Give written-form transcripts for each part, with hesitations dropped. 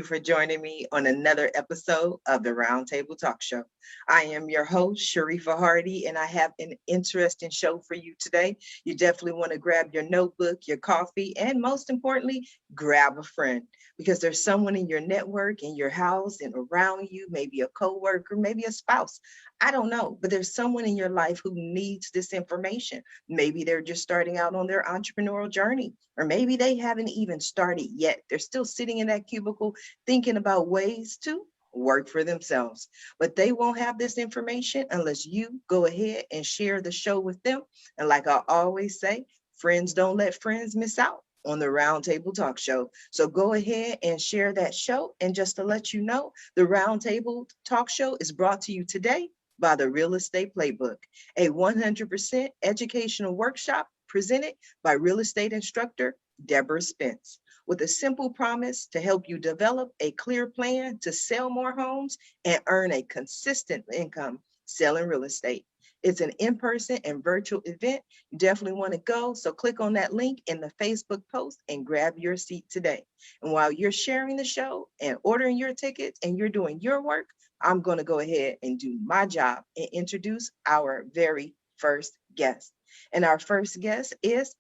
you for joining me on another episode of the Roundtable Talk Show. I am your host, Sharifa Hardy, and I have an interesting show for you today. You definitely want to grab your notebook, your coffee, and most importantly, grab a friend, because there's someone in your network, in your house, and around you, maybe a coworker, maybe a spouse. I don't know, but there's someone in your life who needs this information. Maybe they're just starting out on their entrepreneurial journey, or maybe they haven't even started yet. They're still sitting in that cubicle thinking about ways to work for themselves, but they won't have this information unless you go ahead and share the show with them. And like I always say, friends don't let friends miss out on the Roundtable Talk Show. So go ahead and share that show. And just to let you know, the Roundtable Talk Show is brought to you today by the Real Estate Playbook, a 100% educational workshop presented by real estate instructor Deborah Spence, with a simple promise to help you develop a clear plan to sell more homes and earn a consistent income selling real estate. It's an in-person and virtual event. You definitely want to go. So click on that link in the Facebook post and grab your seat today. And while you're sharing the show and ordering your tickets and you're doing your work, I'm going to go ahead and do my job and introduce our very first guest. And our first guest is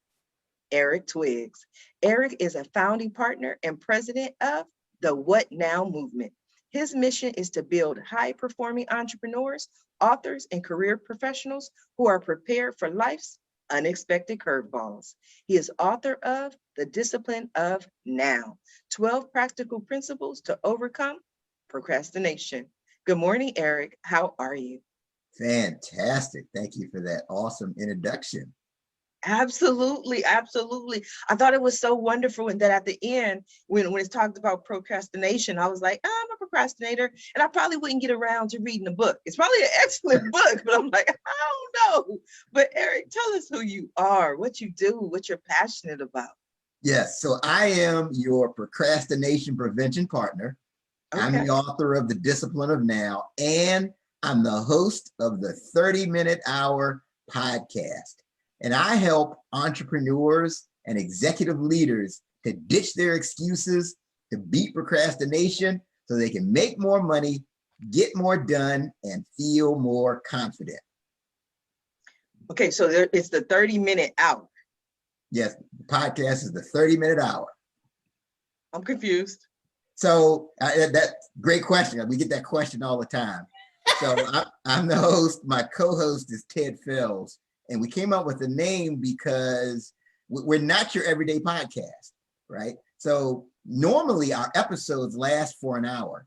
Eric Twiggs. Eric is a founding partner and president of the What Now movement. His mission is to build high-performing entrepreneurs, authors, and career professionals who are prepared for life's unexpected curveballs. He is author of The Discipline of Now, 12 Practical Principles to Overcome Procrastination. Good morning, Eric. How are you? Fantastic. Thank you for that awesome introduction. Absolutely, absolutely. I thought it was so wonderful. And that at the end, when it's talked about procrastination, I was like, I'm a procrastinator, and I probably wouldn't get around to reading the book. It's probably an excellent book, but I'm like, I don't know. But Eric, tell us who you are, what you do, what you're passionate about. Yes, so I am your procrastination prevention partner. Okay. I'm the author of The Discipline of Now, and I'm the host of the 30-Minute Hour podcast. And I help entrepreneurs and executive leaders to ditch their excuses, to beat procrastination so they can make more money, get more done, and feel more confident. Okay, so it's the 30-minute hour. Yes, the podcast is the 30-minute hour. I'm confused. So that's great question. We get that question all the time. So I'm the host. My co-host is Ted Fells. And we came up with the name because we're not your everyday podcast, right? So normally our episodes last for an hour,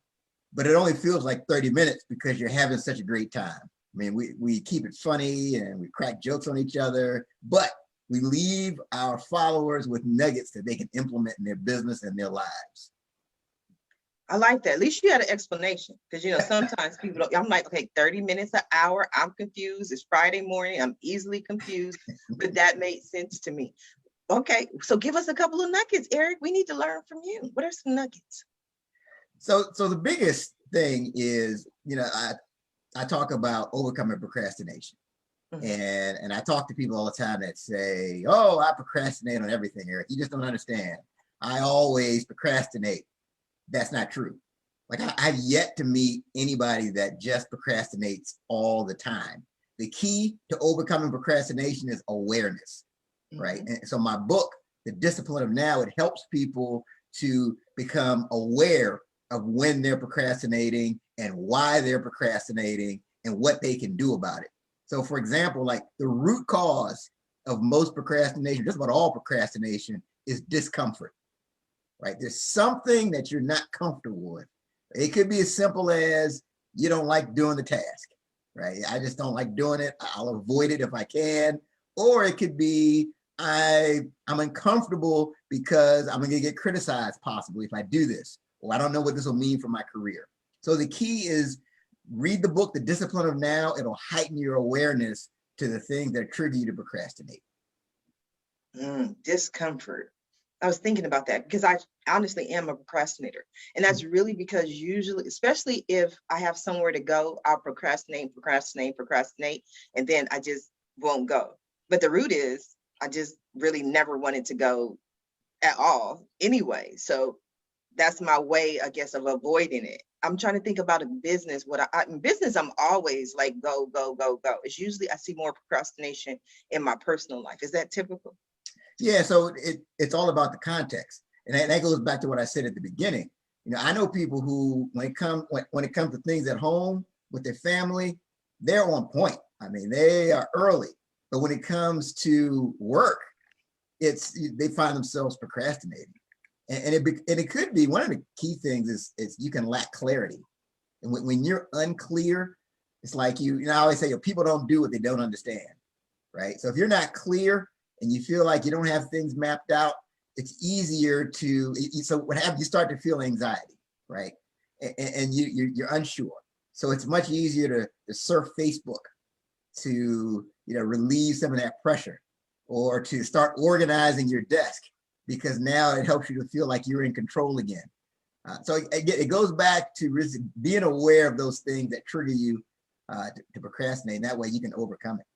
but it only feels like 30 minutes because you're having such a great time. I mean, we keep it funny and we crack jokes on each other, but we leave our followers with nuggets that they can implement in their business and their lives. I like that. At least you had an explanation, because, sometimes people don't. I'm like, okay, 30 minutes, an hour. I'm confused. It's Friday morning. I'm easily confused, but that made sense to me. Okay, so give us a couple of nuggets, Eric. We need to learn from you. What are some nuggets? So the biggest thing is, I talk about overcoming procrastination. Mm-hmm. And I talk to people all the time that say, oh, I procrastinate on everything, Eric. You just don't understand. I always procrastinate. That's not true. Like I've yet to meet anybody that just procrastinates all the time. The key to overcoming procrastination is awareness, right? And so my book, The Discipline of Now, it helps people to become aware of when they're procrastinating and why they're procrastinating and what they can do about it. So for example, like the root cause of most procrastination, just about all procrastination, is discomfort. Right? There's something that you're not comfortable with. It could be as simple as you don't like doing the task, right? I just don't like doing it. I'll avoid it if I can. Or it could be I'm uncomfortable because I'm going to get criticized possibly if I do this. Or I don't know what this will mean for my career. So the key is read the book, The Discipline of Now. It'll heighten your awareness to the things that trigger you to procrastinate. Discomfort. I was thinking about that because I honestly am a procrastinator. And that's really because usually, especially if I have somewhere to go, I'll procrastinate. And then I just won't go. But the root is I just really never wanted to go at all anyway. So that's my way, I guess, of avoiding it. I'm trying to think about a business. In business, I'm always like, go, go, go, go. It's usually I see more procrastination in my personal life. Is that typical? Yeah, so it's all about the context. And that goes back to what I said at the beginning. You know, I know people who, when it comes to things at home with their family, they're on point. I mean, they are early. But when it comes to work, they find themselves procrastinating. And it could be one of the key things is you can lack clarity. And when you're unclear, it's like I always say, people don't do what they don't understand, right? So if you're not clear and you feel like you don't have things mapped out, it's easier so what happens, you start to feel anxiety, right? And you're unsure. So it's much easier to surf Facebook to relieve some of that pressure, or to start organizing your desk, because now it helps you to feel like you're in control again. So again, it goes back to being aware of those things that trigger you to procrastinate. And that way you can overcome it.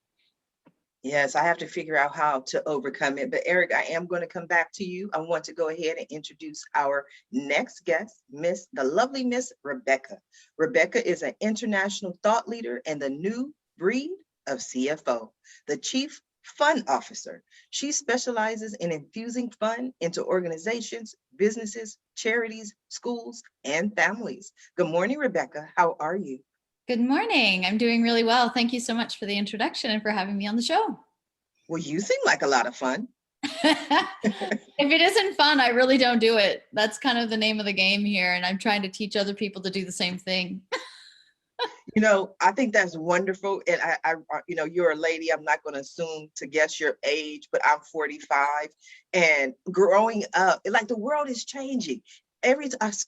Yes, I have to figure out how to overcome it. But Eric, I am going to come back to you. I want to go ahead and introduce our next guest, the lovely Miss Rebecca. Rebecca is an international thought leader and the new breed of CFO, the Chief Fun Officer. She specializes in infusing fun into organizations, businesses, charities, schools, and families. Good morning, Rebecca. How are you? Good morning. I'm doing really well. Thank you so much for the introduction and for having me on the show. Well, you seem like a lot of fun. If it isn't fun, I really don't do it. That's kind of the name of the game here. And I'm trying to teach other people to do the same thing. I think that's wonderful. And I you're a lady. I'm not going to assume to guess your age, but I'm 45. And growing up, like the world is changing. I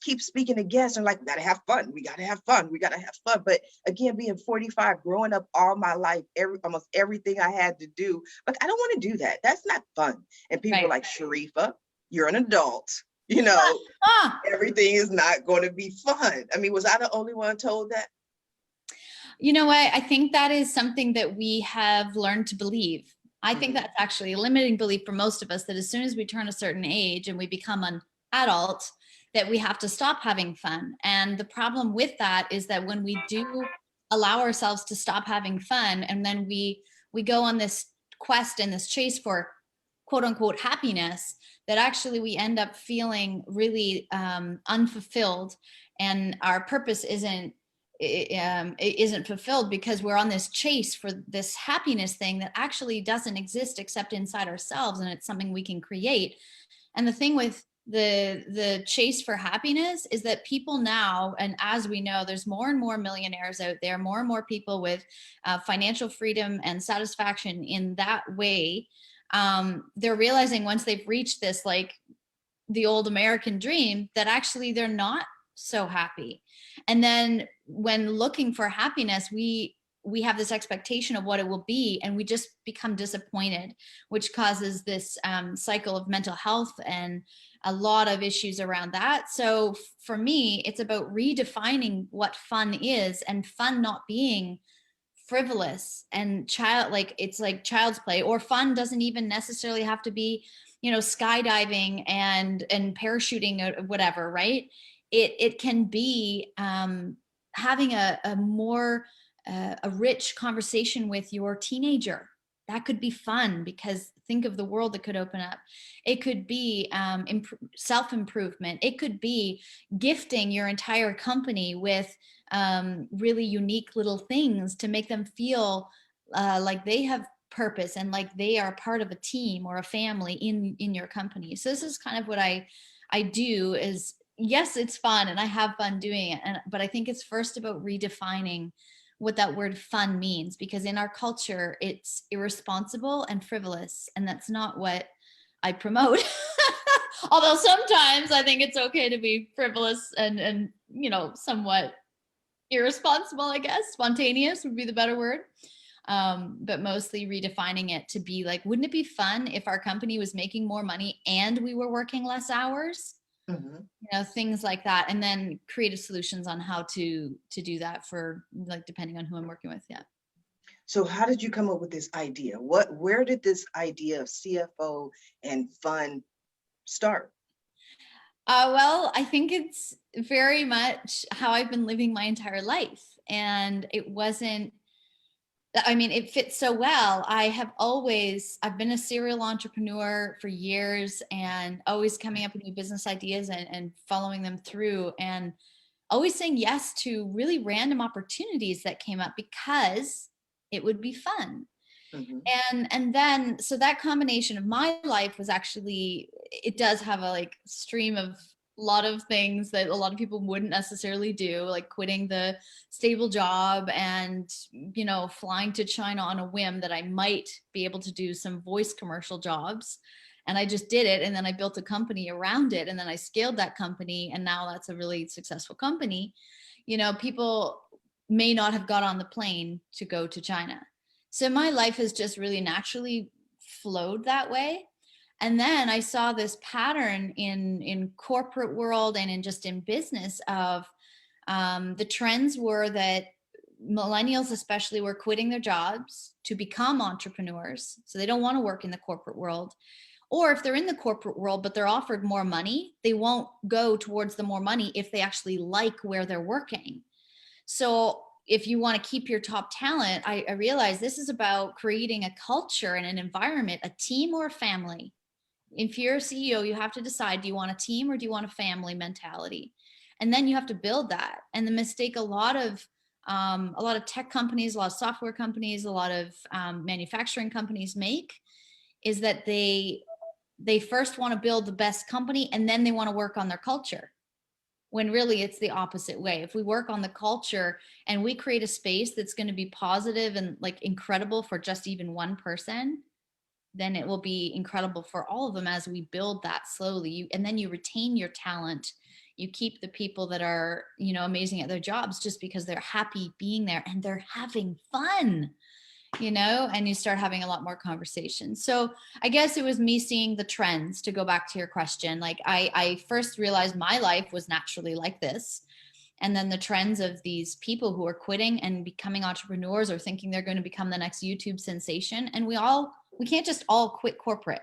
keep speaking to guests and like, we gotta have fun. We gotta have fun. We gotta have fun. But again, being 45, growing up all my life, almost everything I had to do, like, I don't want to do that. That's not fun. And people Right. are like, Sharifa, you're an adult. Everything is not going to be fun. I mean, was I the only one told that? You know what? I think that is something that we have learned to believe. I think that's actually a limiting belief for most of us, that as soon as we turn a certain age and we become an adult, that we have to stop having fun. And the problem with that is that when we do allow ourselves to stop having fun, and then we go on this quest and this chase for quote unquote happiness, that actually we end up feeling really unfulfilled, and our purpose isn't fulfilled because we're on this chase for this happiness thing that actually doesn't exist except inside ourselves, and it's something we can create. And the thing with the chase for happiness is that people now, and as we know, there's more and more millionaires out there, more and more people with financial freedom and satisfaction in that way. They're realizing once they've reached this, like the old American dream, that actually they're not so happy. And then when looking for happiness, we have this expectation of what it will be, and we just become disappointed, which causes this cycle of mental health and a lot of issues around that. So for me, it's about redefining what fun is, and fun not being frivolous and it's like child's play, or fun doesn't even necessarily have to be, skydiving and parachuting or whatever, right? It can be having a more a rich conversation with your teenager. That could be fun, because think of the world that could open up. It could be self-improvement. It could be gifting your entire company with really unique little things to make them feel like they have purpose and like they are part of a team or a family in your company. So this is kind of what I do is, yes, it's fun and I have fun doing it. But I think it's first about redefining what that word fun means, because in our culture, it's irresponsible and frivolous. And that's not what I promote. Although sometimes I think it's okay to be frivolous and somewhat irresponsible, I guess. Spontaneous would be the better word. But mostly redefining it to be like, wouldn't it be fun if our company was making more money and we were working less hours? Things like that, and then creative solutions on how to do that for, like, depending on who I'm working with. Yeah. So how did you come up with this idea? Where did this idea of CFO and fun start? Well, I think it's very much how I've been living my entire life. And it wasn't, I mean, it fits so well. I've been a serial entrepreneur for years and always coming up with new business ideas and following them through and always saying yes to really random opportunities that came up because it would be fun. And then, so that combination of my life was actually, it does have a like stream of a lot of things that a lot of people wouldn't necessarily do, like quitting the stable job and, you know, flying to China on a whim that I might be able to do some voice commercial jobs. And I just did it. And then I built a company around it. And then I scaled that company. And now that's a really successful company. You know, people may not have got on the plane to go to China. So my life has just really naturally flowed that way. And then I saw this pattern in corporate world and in just in business of the trends were that millennials especially were quitting their jobs to become entrepreneurs. So they don't want to work in the corporate world. Or if they're in the corporate world, but they're offered more money, they won't go towards the more money if they actually like where they're working. So if you want to keep your top talent, I realize this is about creating a culture and an environment, a team or a family. If you're a CEO, you have to decide, do you want a team or do you want a family mentality? And then you have to build that. And the mistake a lot of tech companies, a lot of software companies, a lot of manufacturing companies make is that they first want to build the best company and then they want to work on their culture. When really it's the opposite way. If we work on the culture and we create a space that's going to be positive and like incredible for just even one person, then it will be incredible for all of them as we build that slowly. And then you retain your talent. You keep the people that are, you know, amazing at their jobs just because they're happy being there and they're having fun, you know, and you start having a lot more conversations. So I guess it was me seeing the trends, to go back to your question. Like I first realized my life was naturally like this. And then the trends of these people who are quitting and becoming entrepreneurs or thinking they're going to become the next YouTube sensation. And we can't just all quit corporate.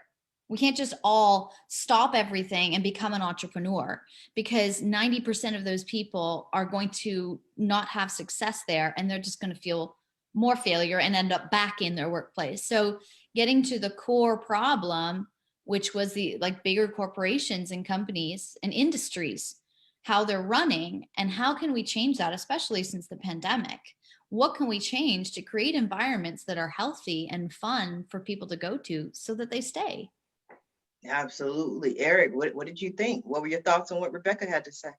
We can't just all stop everything and become an entrepreneur, because 90% of those people are going to not have success there. And they're just going to feel more failure and end up back in their workplace. So getting to the core problem, which was the like bigger corporations and companies and industries, how they're running and how can we change that, especially since the pandemic. What can we change to create environments that are healthy and fun for people to go to so that they stay? Absolutely. Eric, what did you think? What were your thoughts on what Rebecca had to say?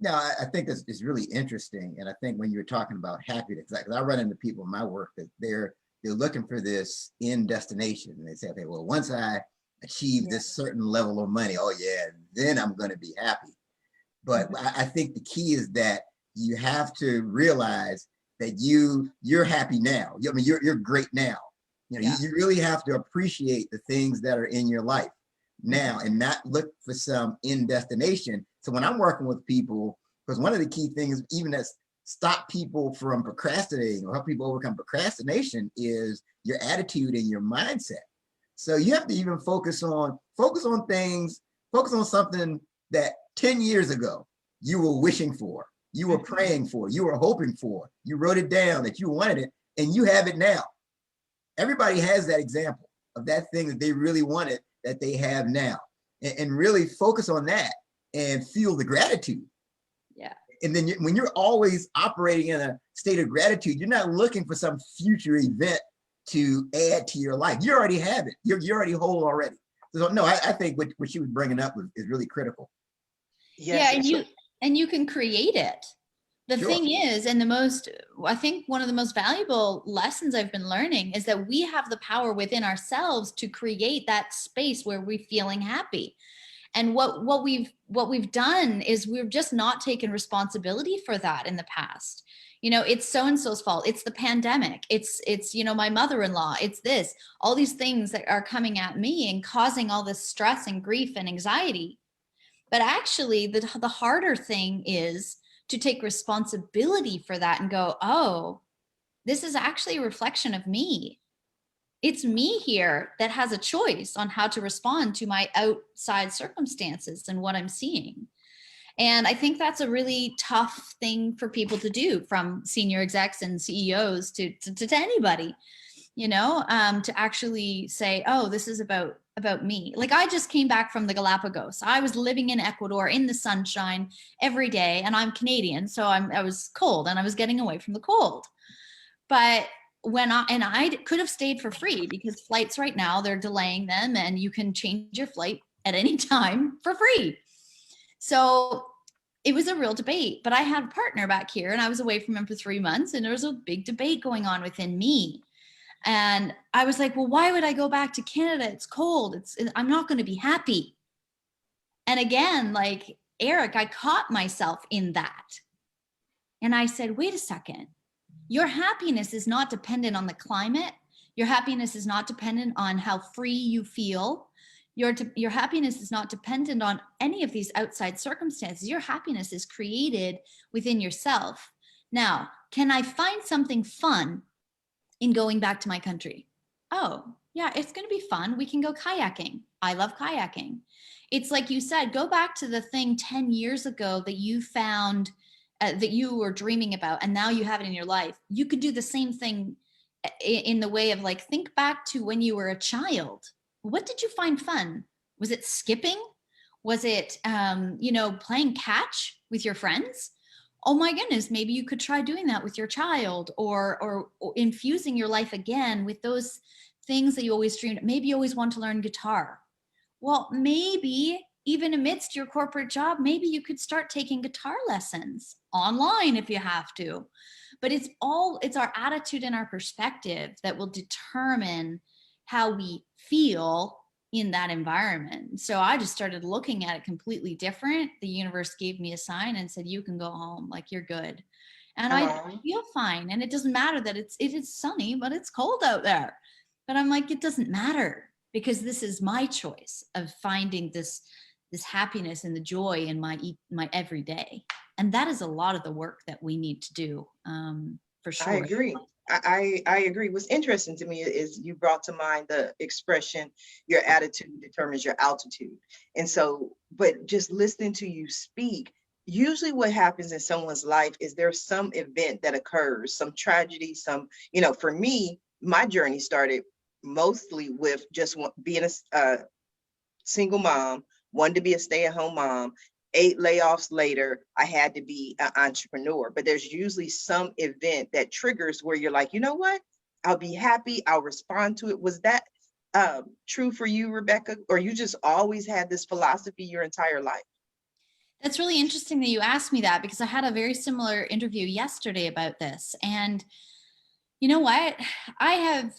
No, I think it's really interesting. And I think when you're talking about happiness, because I run into people in my work that they're looking for this end destination. And they say, okay, well, once I achieve this certain level of money, oh yeah, then I'm going to be happy. But I think the key is that you have to realize that you're happy now. I mean, you're great now. You know, you really have to appreciate the things that are in your life now and not look for some end destination. So when I'm working with people, because one of the key things, even that stop people from procrastinating or help people overcome procrastination, is your attitude and your mindset. So you have to even focus on things, focus on something that 10 years ago you were wishing for, you were praying for, you were hoping for, you wrote it down that you wanted it, and you have it now. Everybody has that example of that thing that they really wanted that they have now, and really focus on that and feel the gratitude. Yeah. And then when you're always operating in a state of gratitude, you're not looking for some future event to add to your life. You already have it. You're already whole already. So no, I think what she was bringing up is really critical. Yes, yeah, and you can create it. The thing is, and I think one of the most valuable lessons I've been learning is that we have the power within ourselves to create that space where we're feeling happy. And what we've done is we've just not taken responsibility for that in the past. You know, it's so-and-so's fault. It's the pandemic. It's, you know, my mother-in-law, it's this, all these things that are coming at me and causing all this stress and grief and anxiety. But actually the harder thing is to take responsibility for that and go, oh, this is actually a reflection of me. It's me here that has a choice on how to respond to my outside circumstances and what I'm seeing. And I think that's a really tough thing for people to do, from senior execs and CEOs to anybody, to actually say, oh, this is about me. Like, I just came back from the Galapagos. I was living in Ecuador in the sunshine every day, and I'm Canadian. So I was cold and I was getting away from the cold. But I could have stayed for free, because flights right now, they're delaying them and you can change your flight at any time for free. So it was a real debate, but I had a partner back here and I was away from him for 3 months, and there was a big debate going on within me. And I was like, well, why would I go back to Canada? It's cold. I'm not going to be happy. And again, like Eric, I caught myself in that. And I said, wait a second. Your happiness is not dependent on the climate. Your happiness is not dependent on how free you feel. Your happiness is not dependent on any of these outside circumstances. Your happiness is created within yourself. Now, can I find something fun in going back to my country? Oh, yeah, it's going to be fun. We can go kayaking. I love kayaking. It's like you said, go back to the thing 10 years ago that you found that you were dreaming about, and now you have it in your life. You could do the same thing in the way of, like, think back to when you were a child. What did you find fun? Was it skipping? Was it, playing catch with your friends? Oh my goodness, maybe you could try doing that with your child, or infusing your life again with those things that you always dreamed. Maybe you always want to learn guitar. Well, maybe even amidst your corporate job, maybe you could start taking guitar lessons online if you have to. But it's our attitude and our perspective that will determine how we feel in that environment. So I just started looking at it completely different. The universe gave me a sign and said, you can go home, like, you're good. And I feel fine. And it doesn't matter that it is sunny, but it's cold out there. But I'm like, it doesn't matter, because this is my choice of finding this happiness and the joy in my everyday. And that is a lot of the work that we need to do, for sure. I agree. I agree. What's interesting to me is you brought to mind the expression, your attitude determines your altitude. And so, but just listening to you speak, usually what happens in someone's life is there's some event that occurs, some tragedy, for me, my journey started mostly with just being a single mom, wanted to be a stay-at-home mom. 8 layoffs later, I had to be an entrepreneur. But there's usually some event that triggers where you're like, you know what? I'll be happy. I'll respond to it. Was that true for you, Rebecca? Or you just always had this philosophy your entire life? That's really interesting that you asked me that, because I had a very similar interview yesterday about this. And you know what? I have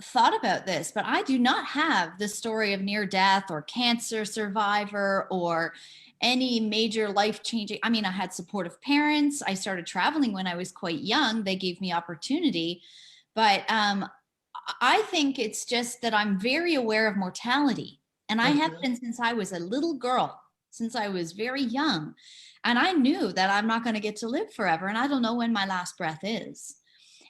thought about this, but I do not have the story of near death or cancer survivor or any major life-changing. I mean, I had supportive parents. I started traveling when I was quite young. They gave me opportunity. But I think it's just that I'm very aware of mortality. And I have been since I was a little girl, since I was very young. And I knew that I'm not going to get to live forever. And I don't know when my last breath is.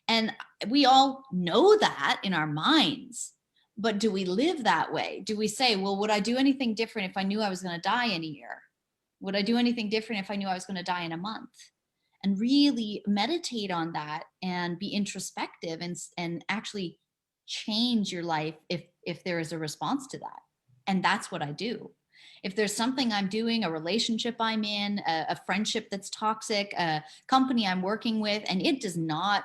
And we all know that in our minds. But do we live that way? Do we say, well, would I do anything different if I knew I was going to die in a year? Would I do anything different if I knew I was going to die in a month? And really meditate on that and be introspective and actually change your life if there is a response to that. And that's what I do. If there's something I'm doing, a relationship I'm in, a friendship that's toxic, a company I'm working with, and it does not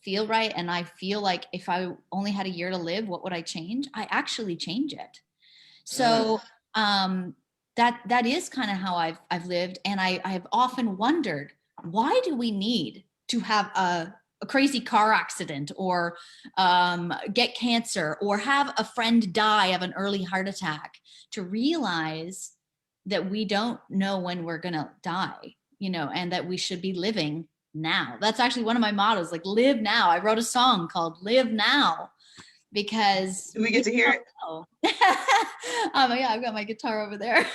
feel right, and I feel like if I only had a year to live, what would I change? I actually change it. So that is kind of how I've lived. And I've often wondered, why do we need to have a crazy car accident or get cancer or have a friend die of an early heart attack to realize that we don't know when we're gonna die, and that we should be living now. That's actually one of my mottos, like, live now. I wrote a song called Live Now, because do we get to hear it? Yeah, I've got my guitar over there.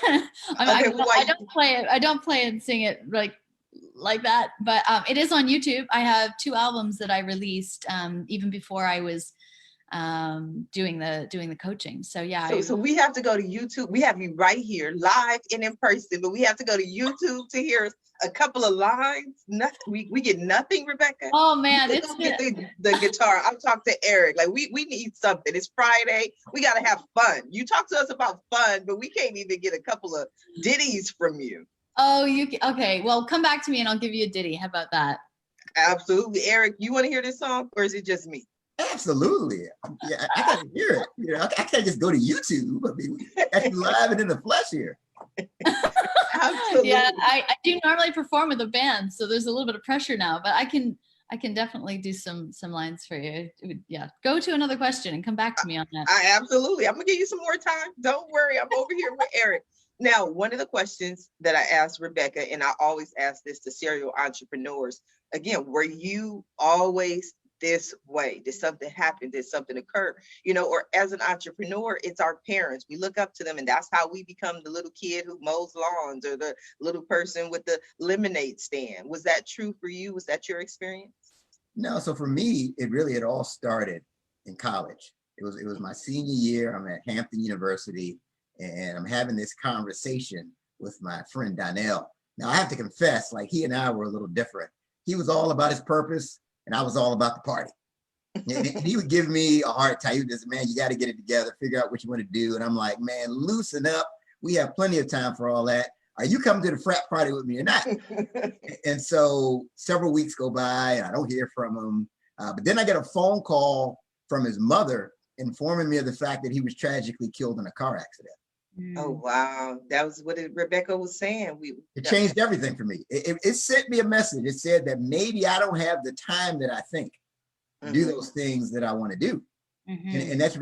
I don't play it. I don't play and sing it like that, but it is on YouTube. I have 2 albums that I released even before I was doing the coaching. So yeah. So we have to go to YouTube. We have you right here live and in person, but we have to go to YouTube to hear a couple of lines. Nothing. We get nothing, Rebecca. Oh man, it's get the guitar. I'll talk to Eric. Like we need something. It's Friday. We got to have fun. You talk to us about fun, but we can't even get a couple of ditties from you. Oh, okay. Well, come back to me and I'll give you a ditty. How about that? Absolutely. Eric, you want to hear this song or is it just me? Absolutely. Yeah, I gotta hear it. You know, I can't just go to YouTube. I mean, actually live and in the flesh here. Absolutely. Yeah, I do normally perform with a band, so there's a little bit of pressure now, but I can definitely do some lines for you. Yeah, go to another question and come back to me on that. Absolutely. I'm gonna give you some more time. Don't worry. I'm over here with Eric. Now, one of the questions that I asked Rebecca, and I always ask this to serial entrepreneurs, again, were you always this way? Did something happen? Did something occur? You know, or as an entrepreneur, it's our parents. We look up to them and that's how we become the little kid who mows lawns or the little person with the lemonade stand. Was that true for you? Was that your experience? No, so for me, it all started in college. It was my senior year. I'm at Hampton University and I'm having this conversation with my friend Donnell. Now I have to confess, like he and I were a little different. He was all about his purpose and I was all about the party. And he would give me a hard time. He would just, man, you got to get it together, figure out what you want to do. And I'm like, man, loosen up. We have plenty of time for all that. Are you coming to the frat party with me or not? And so several weeks go by and I don't hear from him. But then I get a phone call from his mother informing me of the fact that he was tragically killed in a car accident. Oh, wow. That was what Rebecca was saying. It changed everything for me. It sent me a message. It said that maybe I don't have the time that I think to do those things that I want to do. And that's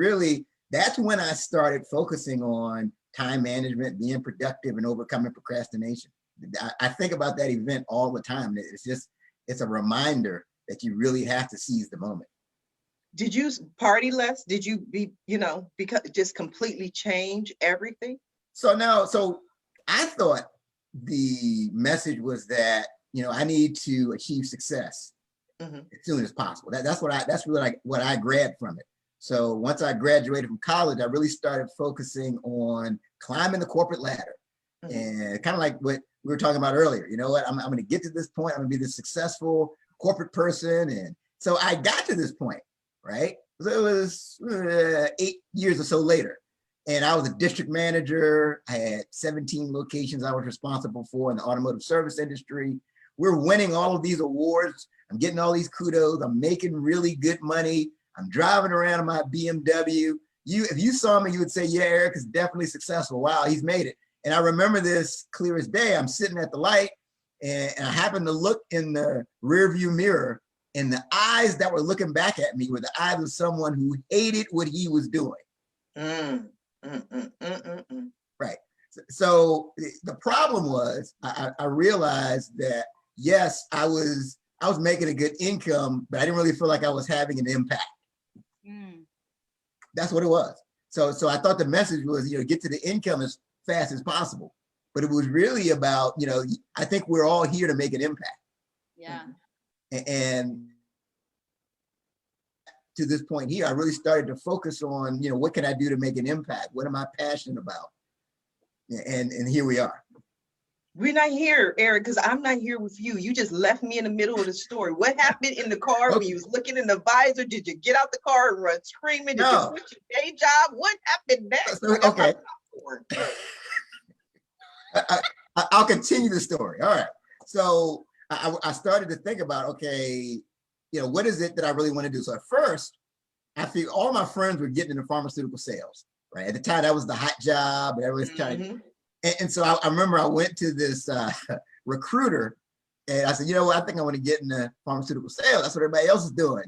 when I started focusing on time management, being productive and overcoming procrastination. I think about that event all the time. It's a reminder that you really have to seize the moment. Did you party less? Did you because just completely change everything? So I thought the message was that, I need to achieve success as soon as possible. That's what I grabbed from it. So once I graduated from college, I really started focusing on climbing the corporate ladder and kind of like what we were talking about earlier. You know what? I'm going to get to this point. I'm going to be this successful corporate person. And so I got to this point. Right? So it was 8 years or so later. And I was a district manager. I had 17 locations I was responsible for in the automotive service industry. We're winning all of these awards. I'm getting all these kudos. I'm making really good money. I'm driving around in my BMW. If you saw me, you would say, yeah, Eric is definitely successful. Wow, he's made it. And I remember this clear as day. I'm sitting at the light and I happened to look in the rear view mirror. And the eyes that were looking back at me were the eyes of someone who hated what he was doing. Right. So the problem was I realized that, yes, I was making a good income, but I didn't really feel like I was having an impact. That's what it was. So I thought the message was, get to the income as fast as possible. But it was really about, I think we're all here to make an impact. Yeah. And to this point here, I really started to focus on, what can I do to make an impact? What am I passionate about? And here we are. We're not here, Eric, because I'm not here with you. You just left me in the middle of the story. What happened in the car when you was looking in the visor? Did you get out the car and run screaming? Did you quit your day job? What happened next? Okay. I'll continue the story. All right. So I started to think about, okay, what is it that I really want to do? So at first, I feel all my friends were getting into pharmaceutical sales, right? At the time, that was the hot job. And everyone's trying to, and so I remember I went to this recruiter and I said, you know what? I think I want to get into pharmaceutical sales. That's what everybody else is doing.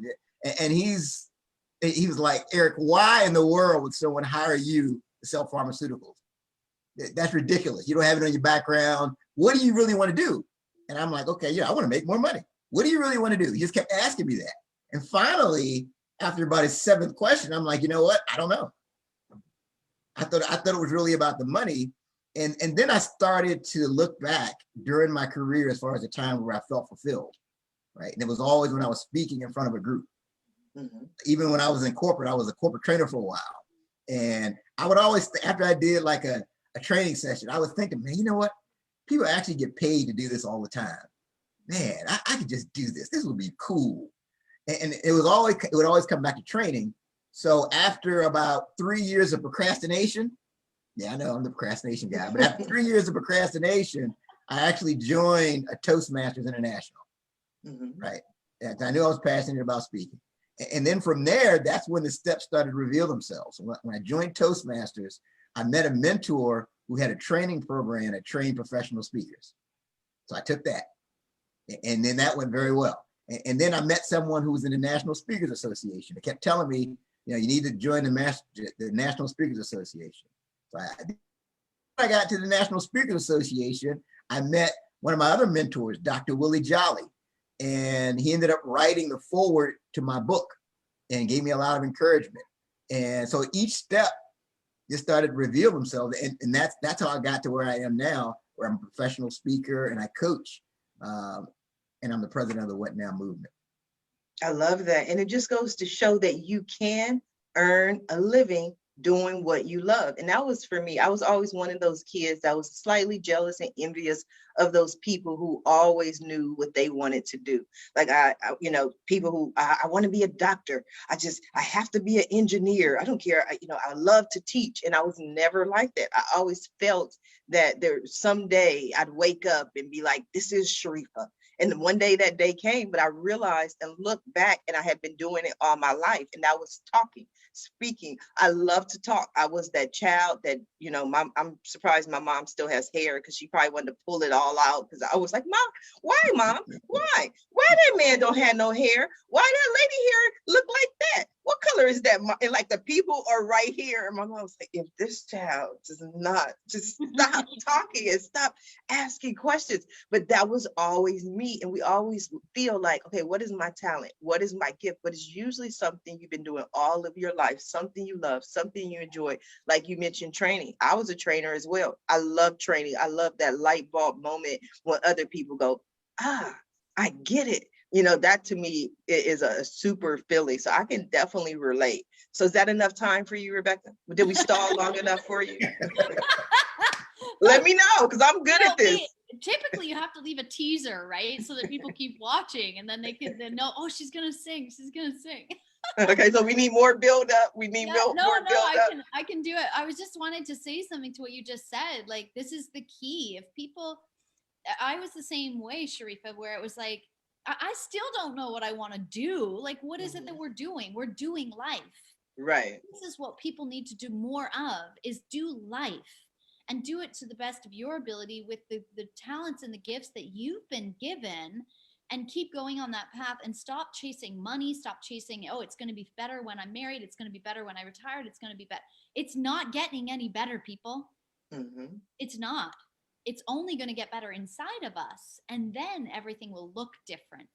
And he was like, Eric, why in the world would someone hire you to sell pharmaceuticals? That's ridiculous. You don't have it on your background. What do you really want to do? And I'm like, okay, I want to make more money. What do you really want to do? He just kept asking me that. And finally, after about his 7th question, I'm like, you know what? I don't know. I thought it was really about the money. And then I started to look back during my career as far as the time where I felt fulfilled, right? And it was always when I was speaking in front of a group. Even when I was in corporate, I was a corporate trainer for a while. And I would always, after I did like a training session, I was thinking, man, you know what? People actually get paid to do this all the time. Man, I could just do this. This would be cool. And it would always come back to training. So after about 3 years of procrastination, yeah, I know I'm the procrastination guy, but after 3 years of procrastination, I actually joined a Toastmasters International, right? And I knew I was passionate about speaking. And then from there, that's when the steps started to reveal themselves. When I joined Toastmasters, I met a mentor who had a training program that trained professional speakers. So I took that. And then that went very well. And then I met someone who was in the National Speakers Association. They kept telling me, you know, you need to join the National Speakers Association. So I got to the National Speakers Association, I met one of my other mentors, Dr. Willie Jolly. And he ended up writing the foreword to my book and gave me a lot of encouragement. And so each step just started to reveal themselves. And that's how I got to where I am now, where I'm a professional speaker and I coach. And I'm the president of the What Now movement. I love that. And it just goes to show that you can earn a living doing what you love. And that was for me. I was always one of those kids that was slightly jealous and envious of those people who always knew what they wanted to do. Like people who I want to be a doctor. I have to be an engineer. I don't care. I love to teach. And I was never like that. I always felt that there someday I'd wake up and be like, this is Sharifa. And one day that day came, but I realized and looked back and I had been doing it all my life. And I was talking, speaking. I love to talk. I was that child that, I'm surprised my mom still has hair because she probably wanted to pull it all out. Because I was like, Mom, why, Mom? Why? Why that man don't have no hair? Why that lady hair look like that? What color is that? And like the people are right here. And my mom was like, if this child does not just stop talking and stop asking questions. But that was always me. And we always feel like, okay, what is my talent? What is my gift? But it's usually something you've been doing all of your life, something you love, something you enjoy. Like you mentioned training. I was a trainer as well. I love training. I love that light bulb moment when other people go, I get it. That to me is a super feeling. So I can definitely relate. So is that enough time for you, Rebecca? Did we stall long enough for you? Let me know, because I'm good at this. Typically you have to leave a teaser, right? So that people keep watching and then they can know, oh, she's going to sing. She's going to sing. Okay, so we need more build up. We need more build up. I can do it. I was just wanted to say something to what you just said. Like, this is the key. I was the same way, Sharifa, where it was like, I still don't know what I want to do. Like, what is it that we're doing? We're doing life. Right. This is what people need to do more of, is do life and do it to the best of your ability with the talents and the gifts that you've been given, and keep going on that path and stop chasing money. Stop chasing, oh, it's going to be better when I'm married. It's going to be better when I retired. It's going to be better. It's not getting any better, people. It's not. It's only going to get better inside of us, and then everything will look different.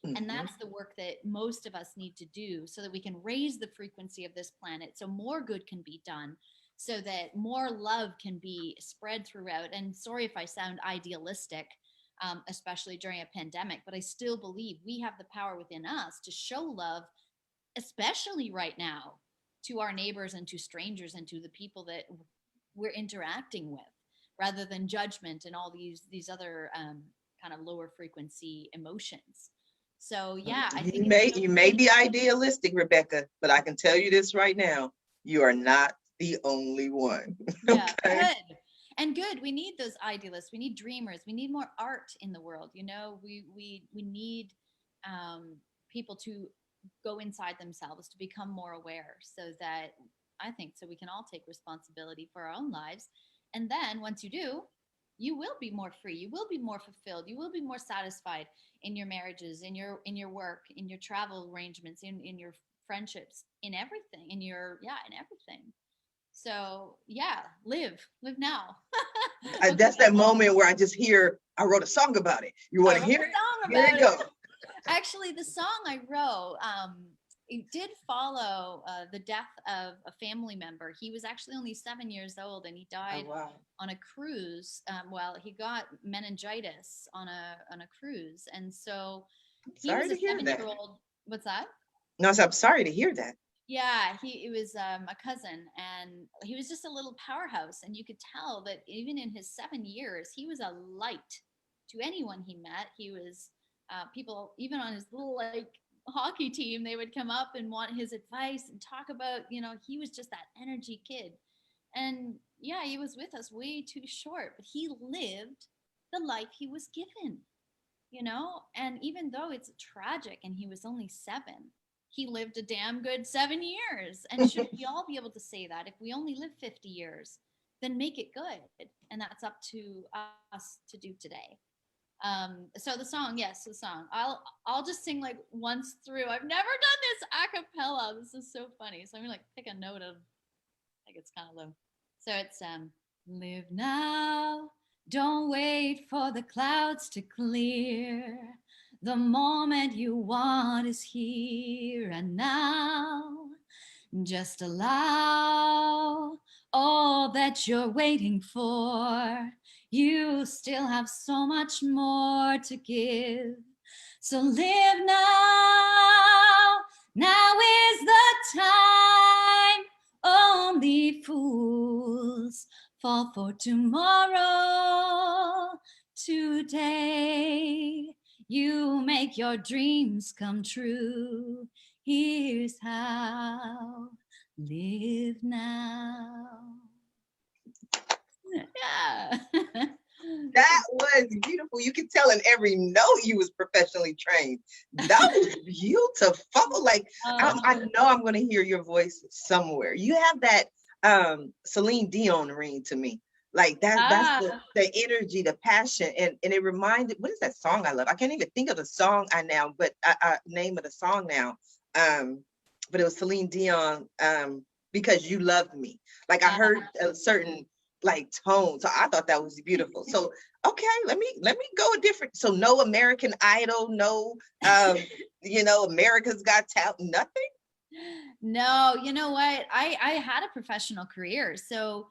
And that's the work that most of us need to do, so that we can raise the frequency of this planet, so more good can be done, so that more love can be spread throughout. And sorry if I sound idealistic, especially during a pandemic, but I still believe we have the power within us to show love, especially right now, to our neighbors and to strangers and to the people that we're interacting with, rather than judgment and all these other kind of lower frequency emotions. So yeah, I think you may be idealistic, Rebecca, but I can tell you this right now: you are not the only one. Yeah, okay? Good. We need those idealists. We need dreamers. We need more art in the world. We need people to go inside themselves, to become more aware, so that we can all take responsibility for our own lives. And then once you do, you will be more free. You will be more fulfilled. You will be more satisfied in your marriages, in your work, in your travel arrangements, in your friendships, in everything, in everything. So yeah, live now. That's that moment where I just hear, I wrote a song about it. You want to hear it? Here you go. Actually, the song I wrote, it did follow the death of a family member. He was actually only 7 years old, and he died on a cruise. He got meningitis on a cruise, and so he was a 7-year-old. What's that? No, so I'm sorry to hear that. Yeah, it was a cousin, and he was just a little powerhouse, and you could tell that even in his 7 years, he was a light to anyone he met. He was people, even on his little like hockey team, they would come up and want his advice and talk about, he was just that energy kid. And yeah, he was with us way too short, but he lived the life he was given, and even though it's tragic and he was only 7, he lived a damn good 7 years. And should we all be able to say that? If we only live 50 years, then make it good. And that's up to us to do today. So the song, yes, the song. I'll just sing like once through. I've never done this a cappella. This is so funny. So I'm gonna like pick a note of, I think it's kind of low. So it's live now. Don't wait for the clouds to clear. The moment you want is here and now. Just allow all that you're waiting for. You still have so much more to give. So live now. Now is the time. Only fools fall for tomorrow. Today, you make your dreams come true. Here's how. Live now. Yeah. That was beautiful. You could tell in every note you was professionally trained. That was beautiful. Like I know I'm going to hear your voice somewhere. You have that Celine Dion ring to me. Like that's the energy, the passion, and it reminded. What is that song I love? I can't even think of the song but name of the song now. But it was Celine Dion. Because you loved me. Like I heard a certain like tone, so I thought that was beautiful. So okay, let me go a different. So no American Idol, no America's Got Talent, nothing. No, you know what? I had a professional career. So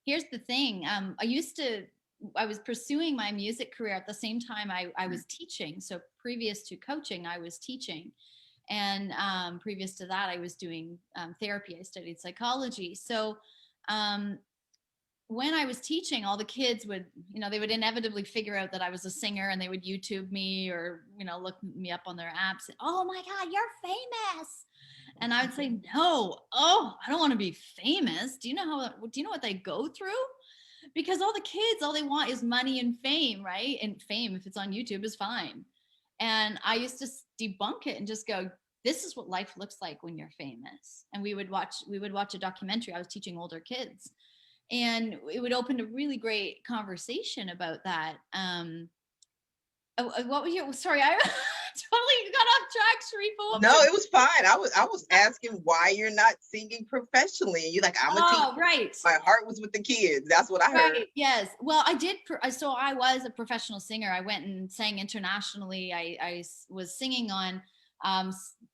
here's the thing. I was pursuing my music career at the same time I was teaching. So previous to coaching, I was teaching. And previous to that, I was doing therapy. I studied psychology. So when I was teaching, all the kids would, they would inevitably figure out that I was a singer, and they would YouTube me or, look me up on their apps. And, oh my God, you're famous. And I would say, no, I don't want to be famous. Do you know what they go through? Because all the kids, all they want is money and fame, right? And fame, if it's on YouTube, is fine. And I used to debunk it and just go, this is what life looks like when you're famous. And we would watch a documentary. I was teaching older kids, and it would open a really great conversation about that. What was your, sorry, I totally got off track, Sharifa. No, it was fine. I was asking why you're not singing professionally. You're like, I'm a teacher. Right. My heart was with the kids. That's what I heard. Right. Yes. Well, I did. So I was a professional singer. I went and sang internationally. I was singing on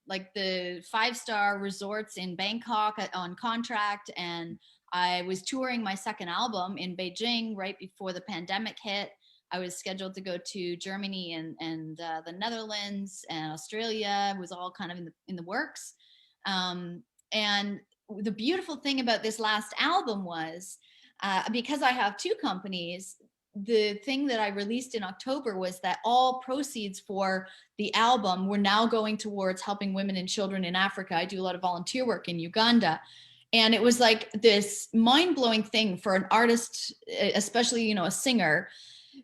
like the 5-star resorts in Bangkok on contract. And I was touring my second album in Beijing right before the pandemic hit. I was scheduled to go to Germany and the Netherlands and Australia. It was all kind of in the works. And the beautiful thing about this last album was, because I have 2 companies, the thing that I released in October was that all proceeds for the album were now going towards helping women and children in Africa. I do a lot of volunteer work in Uganda. And it was like this mind-blowing thing for an artist, especially, a singer,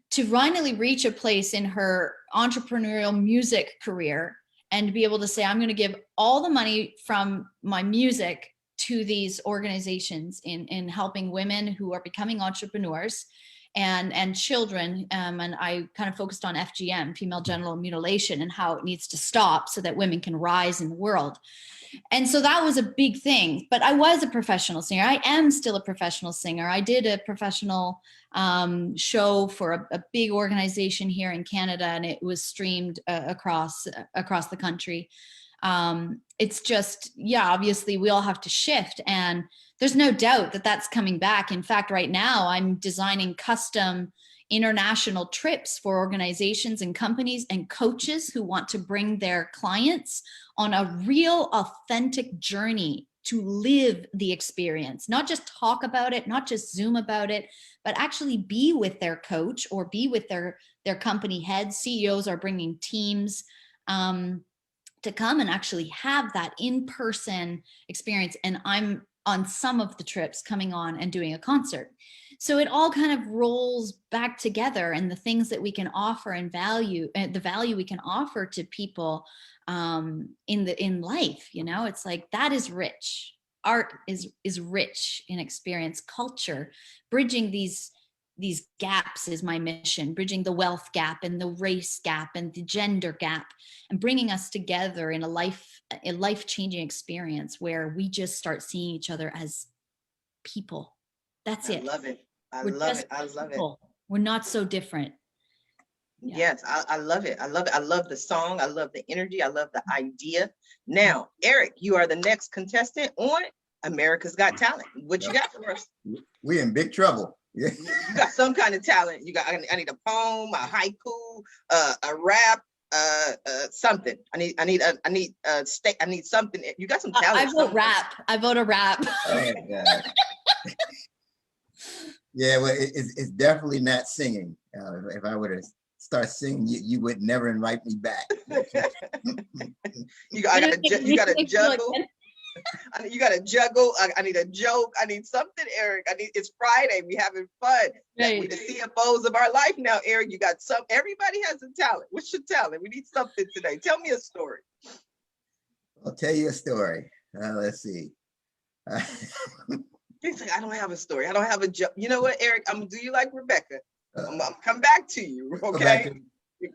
to finally reach a place in her entrepreneurial music career and be able to say, I'm going to give all the money from my music to these organizations in helping women who are becoming entrepreneurs and children. And I kind of focused on FGM, female genital mutilation, and how it needs to stop so that women can rise in the world. And so that was a big thing. But I was a professional singer. I am still a professional singer. I did a professional show for a big organization here in Canada, and it was streamed across the country. It's just, yeah, obviously we all have to shift, and there's no doubt that that's coming back. In fact, right now I'm designing custom international trips for organizations and companies and coaches who want to bring their clients on a real authentic journey to live the experience, not just talk about it, not just Zoom about it, but actually be with their coach or be with their company heads. CEOs are bringing teams to come and actually have that in-person experience. And I'm on some of the trips coming on and doing a concert. So it all kind of rolls back together, and the things that we can offer and value, the value we can offer to people in life, you know, it's like, that is rich. Art is rich in experience. Culture, bridging these gaps is my mission, bridging the wealth gap and the race gap and the gender gap, and bringing us together in a life-changing experience where we just start seeing each other as people. That's it. I love it. I We're love just it. I love it. people. We're not so different. Yeah. Yes, I love it. I love it. I love the song. I love the energy. I love the idea. Now, Eric, you are the next contestant on America's Got Talent. What you got for us? We're in big trouble. Yeah. You got some kind of talent. You got. I need a poem, a haiku, a rap, something. I need something. You got some talent. I vote rap. I vote a rap. Oh, God. Yeah, well, it's definitely not singing. If I were to start singing, you would never invite me back. You got to juggle. You got to juggle. I need a joke. I need something, Eric. It's Friday. We having fun. Right. We're the CFOs of our life now, Eric. You got some. Everybody has a talent. What's your talent? We need something today. Tell me a story. I'll tell you a story. Let's see. He's like, I don't have a story. I don't have a joke. You know what, Eric? I'm gonna do you like Rebecca. I'm gonna come back to you. Okay.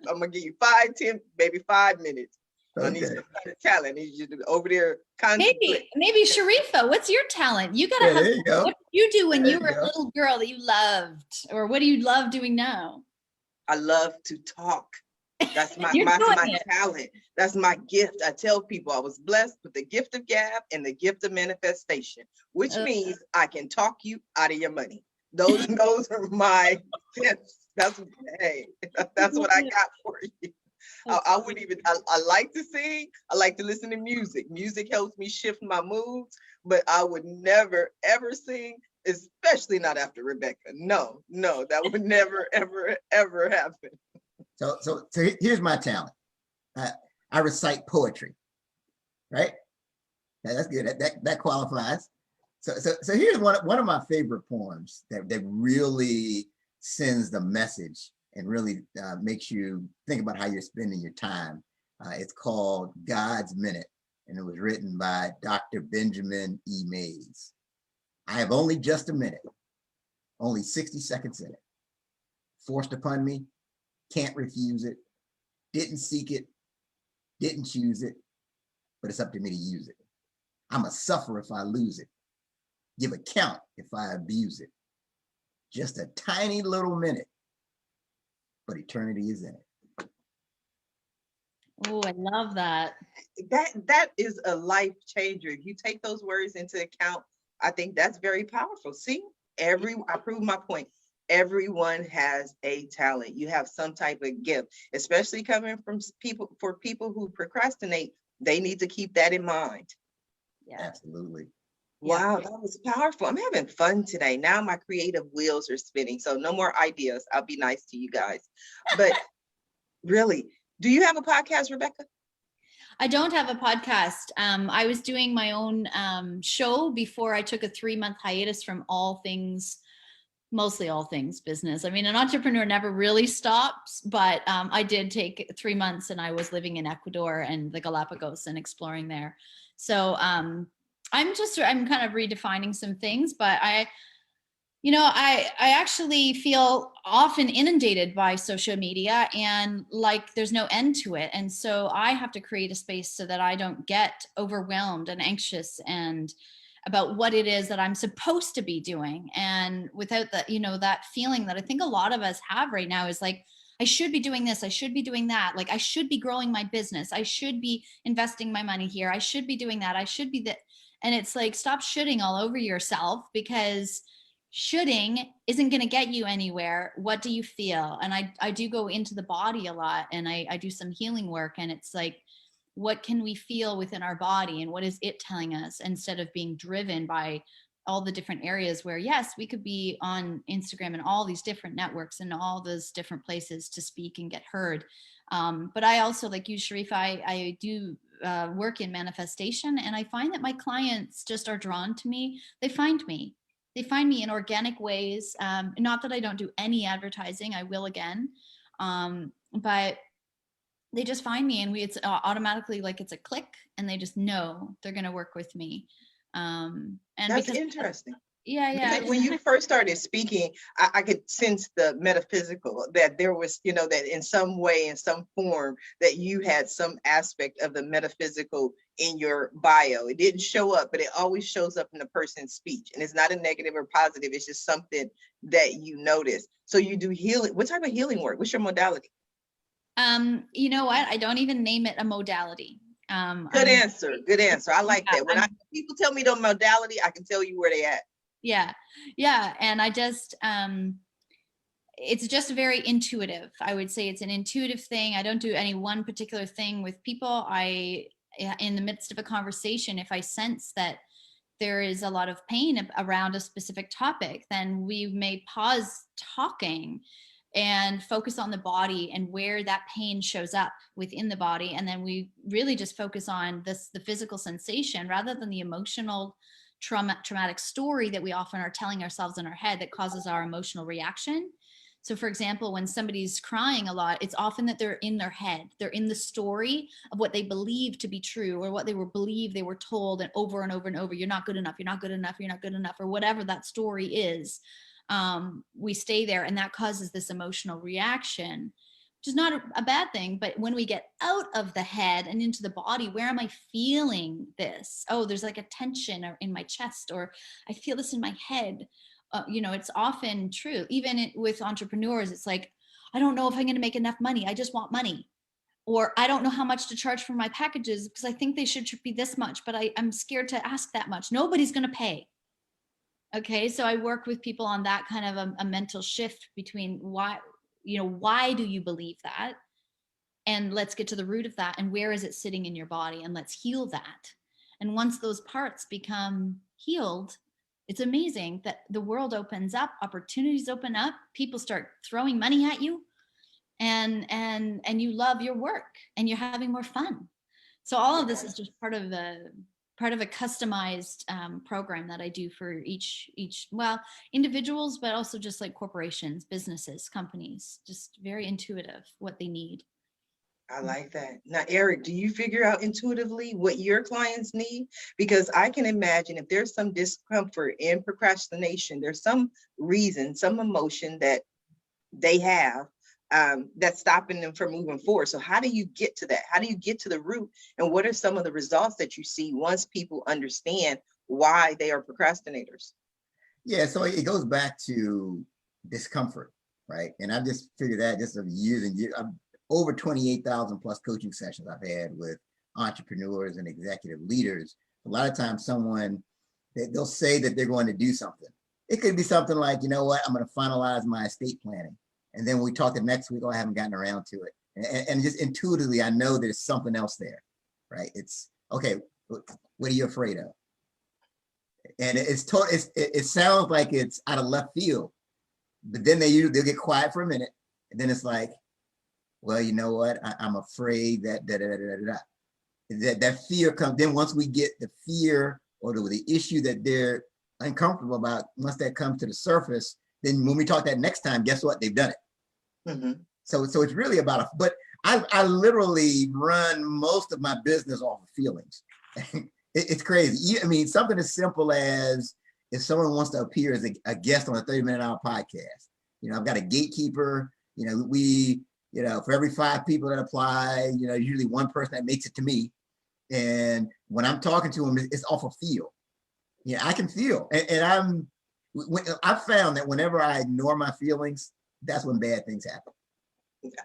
I'm gonna give you 5, 10, maybe 5 minutes. Okay. I need some kind of talent. I need you to over there. Maybe Sharifa, what's your talent? You gotta have, what did you do when you were a little girl that you loved? Or what do you love doing now? I love to talk. That's my talent. That's my gift. I tell people I was blessed with the gift of gab and the gift of manifestation, which means I can talk you out of your money. Those are my gifts. That's what I got for you. I like to sing. I like to listen to music. Music helps me shift my moods, but I would never, ever sing, especially not after Rebecca. No, that would never, ever, ever happen. So here's my talent. I recite poetry, right? That's good. That qualifies. So here's one of my favorite poems that really sends the message and really makes you think about how you're spending your time. It's called God's Minute, and it was written by Dr. Benjamin E. Mays. I have only just a minute, only 60 seconds in it. Forced upon me, can't refuse it, didn't seek it, didn't choose it, but it's up to me to use it. I'm a suffer if I lose it, give account if I abuse it. Just a tiny little minute, but eternity is in it. Oh, I love that. That is a life changer. If you take those words into account, I think that's very powerful. See, I prove my point. Everyone has a talent. You have some type of gift, especially coming from people. For people who procrastinate, they need to keep that in mind. Yeah, absolutely. Wow, that was powerful. I'm having fun today. Now my creative wheels are spinning. So no more ideas. I'll be nice to you guys. But really, do you have a podcast, Rebecca? I don't have a podcast. I was doing my own show before I took a 3-month hiatus from mostly all things business. I mean, an entrepreneur never really stops, but I did take 3 months, and I was living in Ecuador and the Galapagos and exploring there. So I'm kind of redefining some things, but I actually feel often inundated by social media, and like there's no end to it. And so I have to create a space so that I don't get overwhelmed and anxious and about what it is that I'm supposed to be doing. And without that, that feeling that I think a lot of us have right now is like, I should be doing this, I should be doing that. Like I should be growing my business. I should be investing my money here. I should be doing that. I should be that. And it's like, stop shitting all over yourself, because shoulding isn't going to get you anywhere. What do you feel? And I do go into the body a lot, and I do some healing work, and it's like, what can we feel within our body, and what is it telling us, instead of being driven by all the different areas where, yes, we could be on Instagram and all these different networks and all those different places to speak and get heard. But I also, like you, Sharif, I do work in manifestation, and I find that my clients just are drawn to me. They find me in organic ways. Not that I don't do any advertising, I will again. But they just find me, and it's automatically like it's a click, and they just know they're going to work with me. And that's interesting. Yeah. When you first started speaking, I could sense the metaphysical, that there was, that in some way, in some form, that you had some aspect of the metaphysical in your bio. It didn't show up, but it always shows up in the person's speech. And it's not a negative or positive. It's just something that you notice. So you do healing. What type of healing work? What's your modality? You know what? I don't even name it a modality. Good answer. I like that. When people tell me the modality, I can tell you where they at. Yeah. And I just, it's just very intuitive. I would say it's an intuitive thing. I don't do any one particular thing with people. In the midst of a conversation, if I sense that there is a lot of pain around a specific topic, then we may pause talking and focus on the body and where that pain shows up within the body. And then we really just focus on the physical sensation rather than the emotional traumatic story that we often are telling ourselves in our head that causes our emotional reaction. So for example, when somebody's crying a lot, it's often that they're in their head. They're in the story of what they believe to be true, or what they believe they were told, and over and over and over, you're not good enough, you're not good enough, you're not good enough, or whatever that story is. We stay there, and that causes this emotional reaction, which is not a bad thing. But when we get out of the head and into the body, where am I feeling this? Oh, there's like a tension in my chest, or I feel this in my head. It's often true. Even with entrepreneurs, it's like, I don't know if I'm going to make enough money. I just want money. Or I don't know how much to charge for my packages because I think they should be this much, but I'm scared to ask that much. Nobody's going to pay. Okay. So I work with people on that kind of a mental shift between why do you believe that? And let's get to the root of that. And where is it sitting in your body? And let's heal that. And once those parts become healed, it's amazing that the world opens up, opportunities open up, people start throwing money at you, and you love your work, and you're having more fun. So all of this is just part of a customized program that I do for each individuals, but also just like corporations, businesses, companies, just very intuitive what they need. I like that. Now, Eric, do you figure out intuitively what your clients need? Because I can imagine if there's some discomfort in procrastination, there's some reason, some emotion that they have that's stopping them from moving forward. So how do you get to that? How do you get to the root? And what are some of the results that you see once people understand why they are procrastinators? Yeah, so it goes back to discomfort, right? And I've just figured that just of years and years. Over 28,000 plus coaching sessions I've had with entrepreneurs and executive leaders. A lot of times they'll say that they're going to do something. It could be something like, you know what, I'm going to finalize my estate planning. And then when we talk the next week, I haven't gotten around to it. And just intuitively, I know there's something else there, right? It's, okay, what are you afraid of? And it sounds like it's out of left field, but then they'll get quiet for a minute. And then it's like, well, you know what? I'm afraid that that fear comes. Then once we get the fear or the issue that they're uncomfortable about, once that comes to the surface, then when we talk that next time, guess what? They've done it. Mm-hmm. So it's really about but I literally run most of my business off of feelings. It's crazy. I mean, something as simple as if someone wants to appear as a guest on a 30-minute podcast, I've got a gatekeeper, for every 5 people that apply, usually one person that makes it to me. And when I'm talking to them, it's off of feel. I can feel. And I've found that whenever I ignore my feelings, that's when bad things happen.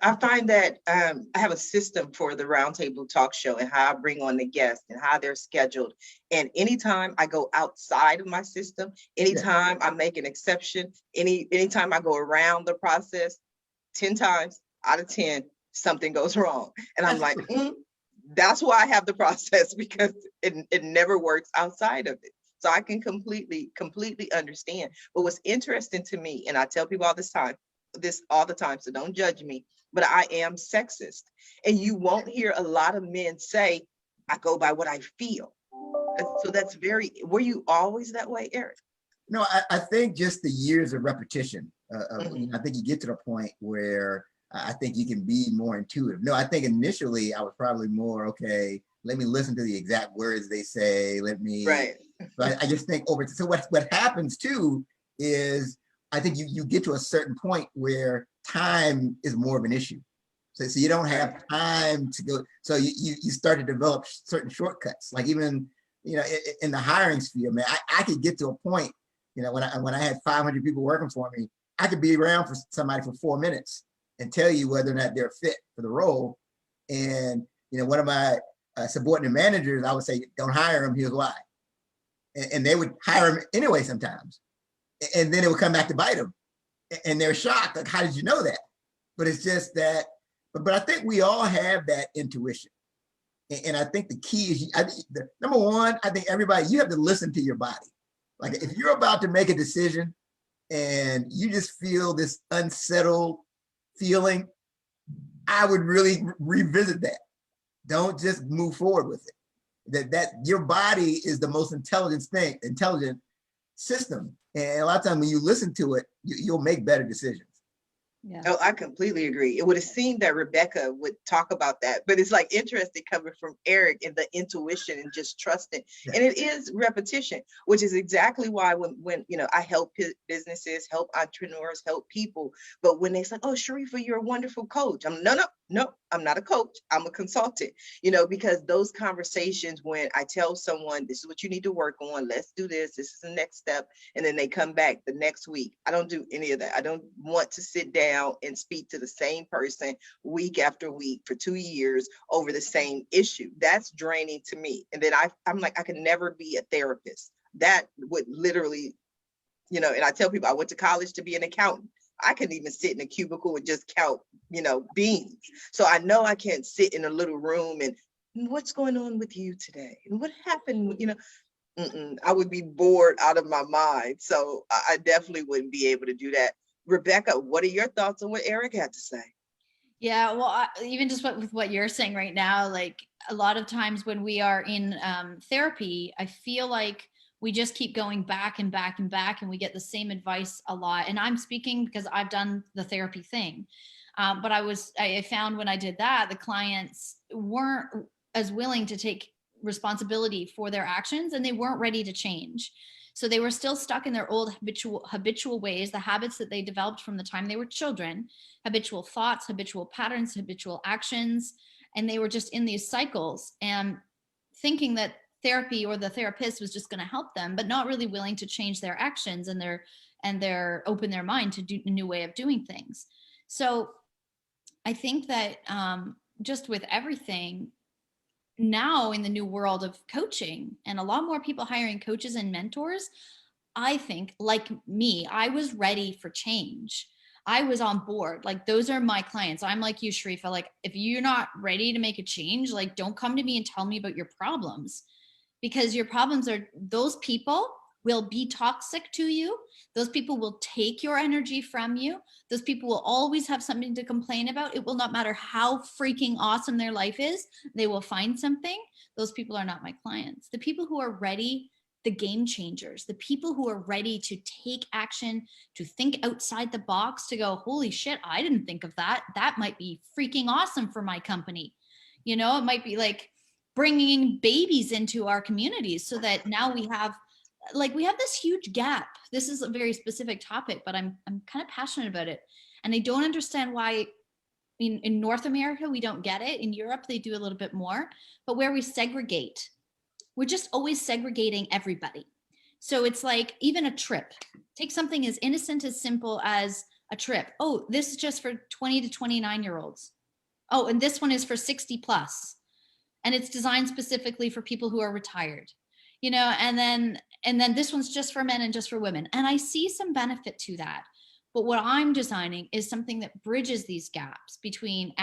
I find that I have a system for the Roundtable Talk Show and how I bring on the guests and how they're scheduled. And anytime I go outside of my system, anytime I make an exception, anytime I go around the process, 10 times out of 10, something goes wrong. And I'm like, that's why I have the process, because it never works outside of it. So I can completely understand. But what's interesting to me, and I tell people all the time, so don't judge me, but I am sexist. And you won't hear a lot of men say, I go by what I feel. So that's were you always that way, Eric? No, I think just the years of repetition. I think you get to the point where I think you can be more intuitive. No, I think initially I was probably more, okay, let me listen to the exact words they say. Let me, right. But I just think so what happens too is I think you get to a certain point where time is more of an issue. So you don't have time to go. So you start to develop certain shortcuts. Like even, in the hiring sphere, man, I could get to a point, when I had 500 people working for me, I could be around for somebody for 4 minutes and tell you whether or not they're fit for the role. And, one of my subordinate managers, I would say, don't hire him, here's why. And they would hire him anyway sometimes. And then it would come back to bite them. And they're shocked, like, how did you know that? But it's just that, but I think we all have that intuition. And I think the key is, number one, I think everybody, you have to listen to your body. Like if you're about to make a decision and you just feel this unsettled feeling, I would really revisit that. Don't just move forward with it. That your body is the most intelligent system. And a lot of times when you listen to it, you'll make better decisions. Yeah. Oh, I completely agree. It would have seemed that Rebecca would talk about that, but it's like interesting coming from Eric and the intuition and just trusting. Yeah. And it is repetition, which is exactly why when I help businesses, help entrepreneurs, help people. But when they say, "Oh, Sharifa, you're a wonderful coach," I'm no, I'm not a coach. I'm a consultant. Because those conversations when I tell someone this is what you need to work on, let's do this. This is the next step, and then they come back the next week. I don't do any of that. I don't want to sit down and speak to the same person week after week for 2 years over the same issue. That's draining to me. And then I'm like, I can never be a therapist. That would literally, and I tell people I went to college to be an accountant. I couldn't even sit in a cubicle and just count, beans. So I know I can't sit in a little room and what's going on with you today? And what happened? I would be bored out of my mind. So I definitely wouldn't be able to do that. Rebecca, what are your thoughts on what Eric had to say? Yeah, well, even just with what you're saying right now, like a lot of times when we are in therapy, I feel like we just keep going back and back and back, and we get the same advice a lot. And I'm speaking because I've done the therapy thing. But I found when I did that, the clients weren't as willing to take responsibility for their actions, and they weren't ready to change. So they were still stuck in their old habitual ways, the habits that they developed from the time they were children, habitual thoughts, habitual patterns, habitual actions. And they were just in these cycles and thinking that therapy or the therapist was just going to help them, but not really willing to change their actions and open their mind to do a new way of doing things. So I think that just with everything, now in the new world of coaching and a lot more people hiring coaches and mentors, I think like me, I was ready for change. I was on board. Like those are my clients. I'm like you, Sharifa. Like if you're not ready to make a change, like don't come to me and tell me about your problems, because your problems are, those people will be toxic to you. Those people will take your energy from you. Those people will always have something to complain about. It will not matter how freaking awesome their life is. They will find something. Those people are not my clients. The people who are ready, the game changers, the people who are ready to take action, to think outside the box, to go, holy shit, I didn't think of that. That might be freaking awesome for my company. It might be like bringing babies into our communities so that now we have this huge gap. This is a very specific topic, but I'm kind of passionate about it. And I don't understand why in North America, we don't get it. In Europe, they do a little bit more, but where we segregate, we're just always segregating everybody. So it's like even a trip, take something as innocent as simple as a trip. Oh, this is just for 20 to 29-year-olds. Oh, and this one is for 60 plus. And it's designed specifically for people who are retired, you know, and then this one's just for men and just for women. And I see some benefit to that. But what I'm designing is something that bridges these gaps between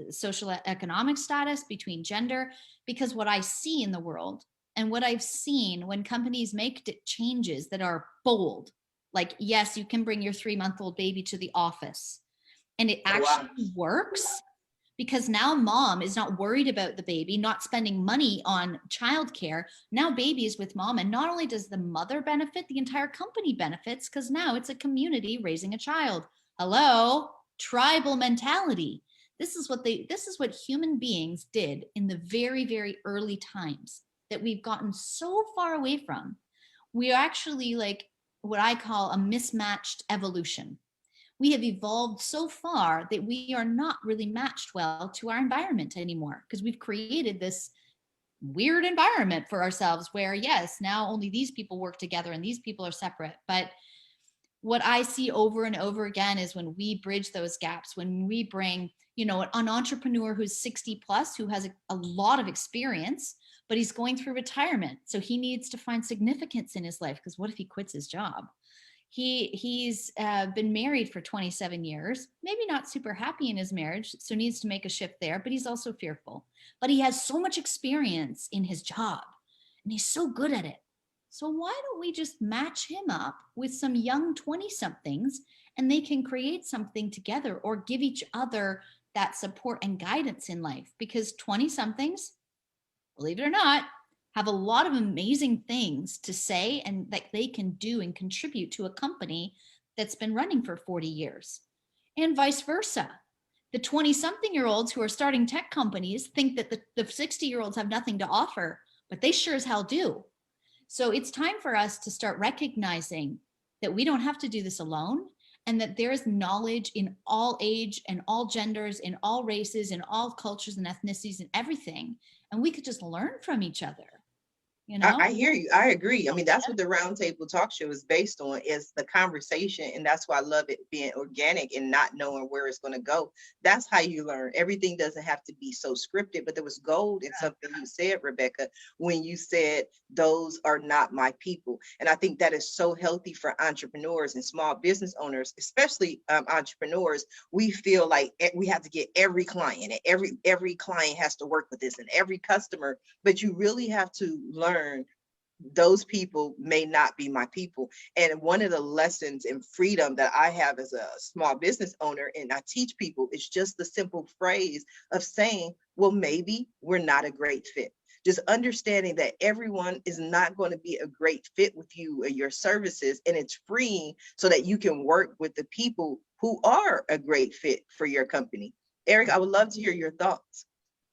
social economic status, between gender, because what I see in the world and what I've seen when companies make changes that are bold, like, yes, you can bring your 3-month-old baby to the office, and it actually works. Because now mom is not worried about the baby, not spending money on childcare. Now baby is with mom. And not only does the mother benefit, the entire company benefits, because now it's a community raising a child. Hello, tribal mentality. This is what human beings did in the very, very early times that we've gotten so far away from. We are actually like what I call a mismatched evolution. We have evolved so far that we are not really matched well to our environment anymore, because we've created this weird environment for ourselves where, yes, now only these people work together and these people are separate. But what I see over and over again is when we bridge those gaps, when we bring, you know, an entrepreneur who's 60 plus, who has a lot of experience, but he's going through retirement. So he needs to find significance in his life, because what if he quits his job? He's been married for 27 years, maybe not super happy in his marriage, so needs to make a shift there, but he's also fearful. But he has so much experience in his job and he's so good at it. So why don't we just match him up with some young 20-somethings and they can create something together, or give each other that support and guidance in life? Because 20-somethings, believe it or not, have a lot of amazing things to say and that they can do and contribute to a company that's been running for 40 years. And vice versa. The 20-something-year-olds who are starting tech companies think that the 60-year-olds have nothing to offer, but they sure as hell do. So it's time for us to start recognizing that we don't have to do this alone, and that there is knowledge in all age and all genders, in all races, in all cultures and ethnicities and everything. And we could just learn from each other. You know? I hear you. I agree. I mean, that's what the Roundtable Talk Show is based on, is the conversation. And that's why I love it being organic and not knowing where it's going to go. That's how you learn. Everything doesn't have to be so scripted, but there was gold in something you said, Rebecca, when you said, those are not my people. And I think that is so healthy for entrepreneurs and small business owners, especially entrepreneurs. We feel like we have to get every client, and every client has to work with this, and every customer, but you really have to learn those people may not be my people. And one of the lessons in freedom that I have as a small business owner, and I teach people, it's just the simple phrase of saying, well, maybe we're not a great fit. Just understanding that everyone is not going to be a great fit with you and your services, and it's freeing so that you can work with the people who are a great fit for your company. Eric, I would love to hear your thoughts.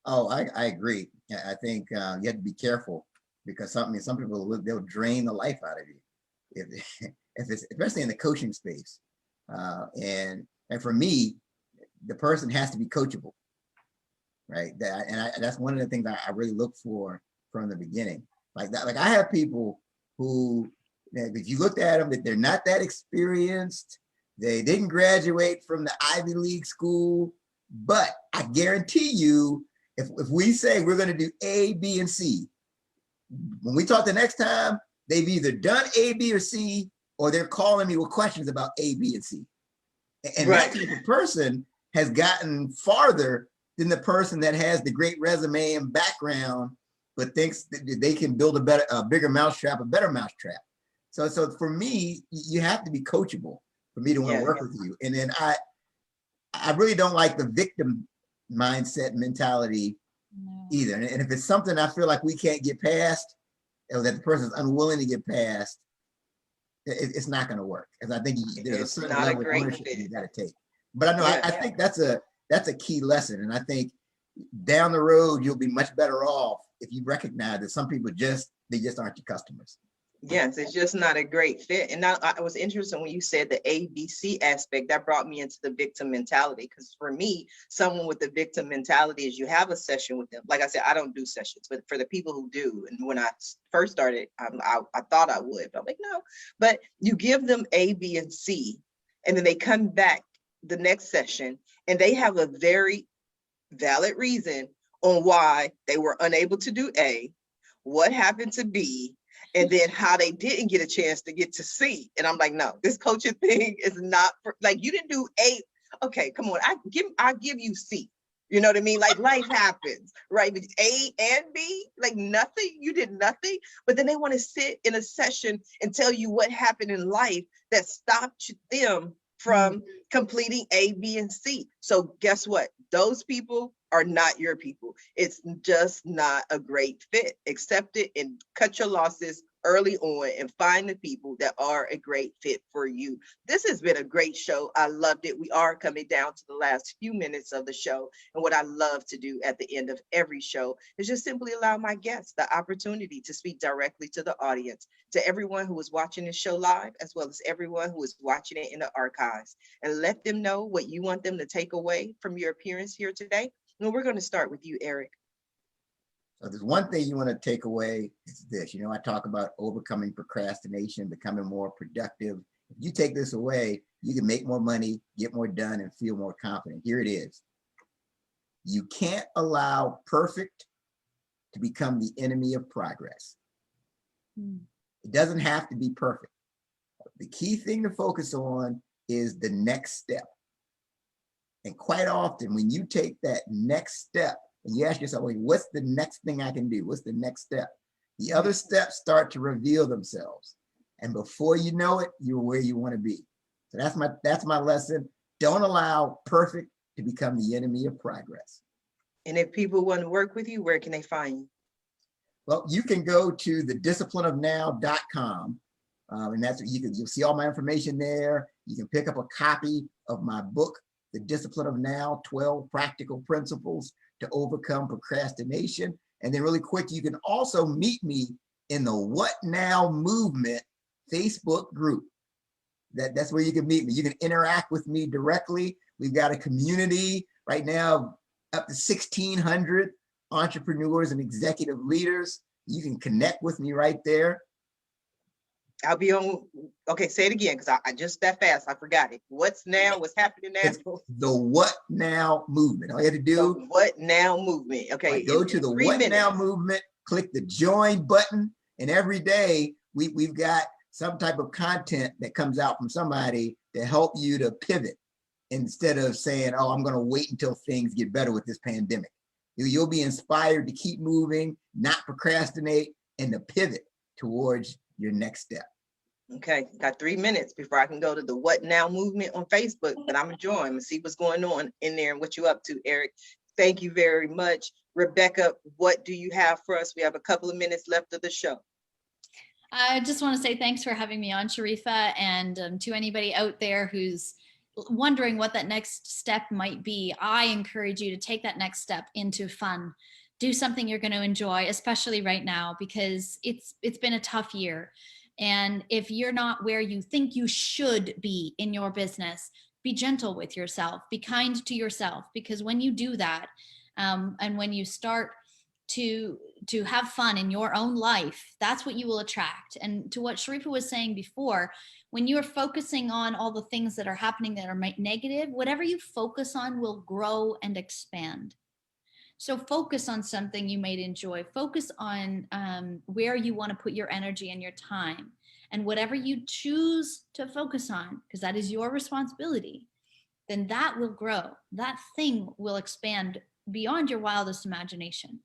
Oh, I agree. I think you have to be careful, because some people, they'll drain the life out of you if it's, especially in the coaching space. And for me, the person has to be coachable, right? That's one of the things I really look for from the beginning. Like that, like I have people who, if you looked at them, that they're not that experienced, they didn't graduate from the Ivy League school, but I guarantee you, if we say we're going to do A, B, and C, when we talk the next time, they've either done A, B, or C, or they're calling me with questions about A, B, and C. And right. That type of person has gotten farther than the person that has the great resume and background, but thinks that they can build a bigger mousetrap, a better mousetrap. So for me, you have to be coachable for me to want to work with you. And then I really don't like the victim mindset mentality either. And if it's something I feel like we can't get past, or that the person is unwilling to get past, it's not going to work. Because I think there's a certain level of ownership you got to take. But I know I think that's a key lesson. And I think down the road, you'll be much better off if you recognize that some people they just aren't your customers. Yes, it's just not a great fit. And now I was interested when you said the ABC aspect, that brought me into the victim mentality. Because for me, someone with the victim mentality is, you have a session with them. Like I said, I don't do sessions, but for the people who do, and when I first started, I thought I would, but I'm like, no. But you give them A, B, and C, and then they come back the next session and they have a very valid reason on why they were unable to do A, what happened to B, and then how they didn't get a chance to get to C. And I'm like, no, this coaching thing is not for, like, you didn't do A. Okay, come on, I give you C. You know what I mean? Like, life happens, right? But A and B, like nothing, you did nothing. But then they want to sit in a session and tell you what happened in life that stopped them from completing A, B, and C. So guess what? Those people are not your people. It's just not a great fit. Accept it and cut your losses early on and find the people that are a great fit for you. This has been a great show. I loved it. We are coming down to the last few minutes of the show. And what I love to do at the end of every show is just simply allow my guests the opportunity to speak directly to the audience, to everyone who is watching this show live, as well as everyone who is watching it in the archives, and let them know what you want them to take away from your appearance here today. And we're going to start with you, Eric. So there's one thing you want to take away is this. I talk about overcoming procrastination, becoming more productive. If you take this away, you can make more money, get more done, and feel more confident. Here it is. You can't allow perfect to become the enemy of progress. It doesn't have to be perfect. The key thing to focus on is the next step. And quite often, when you take that next step and you ask yourself, what's the next thing I can do? What's the next step? The other steps start to reveal themselves. And before you know it, you're where you want to be. So that's my lesson. Don't allow perfect to become the enemy of progress. And if people want to work with you, where can they find you? Well, you can go to thedisciplineofnow.com. And that's you'll see all my information there. You can pick up a copy of my book, The Discipline of Now, 12 Practical Principles to Overcome Procrastination. And then really quick, you can also meet me in the What Now Movement Facebook group. That's where you can meet me. You can interact with me directly. We've got a community right now, up to 1,600 entrepreneurs and executive leaders. You can connect with me right there. I'll be on, okay, say it again, because I just that fast, I forgot it. What's happening now? It's the What Now Movement. All you have to do. The What Now Movement. Okay. Go to the What Now Movement, click the join button, and every day we've got some type of content that comes out from somebody to help you to pivot instead of saying, oh, I'm going to wait until things get better with this pandemic. You'll be inspired to keep moving, not procrastinate, and to pivot towards your next step. Okay, got 3 minutes before I can go to the What Now Movement on Facebook, but I'm gonna join and see what's going on in there and what you up to, Eric. Thank you very much. Rebecca, what do you have for us? We have a couple of minutes left of the show. I just want to say thanks for having me on, Sharifa, and to anybody out there who's wondering what that next step might be, I encourage you to take that next step into fun. Do something you're going to enjoy, especially right now, because it's been a tough year. And if you're not where you think you should be in your business, be gentle with yourself, be kind to yourself, because when you do that, and when you start to have fun in your own life, that's what you will attract. And to what Sharifa was saying before, when you're focusing on all the things that are happening that are negative, whatever you focus on will grow and expand. So focus on something you might enjoy. Focus on where you want to put your energy and your time. And whatever you choose to focus on, because that is your responsibility, then that will grow. That thing will expand beyond your wildest imagination.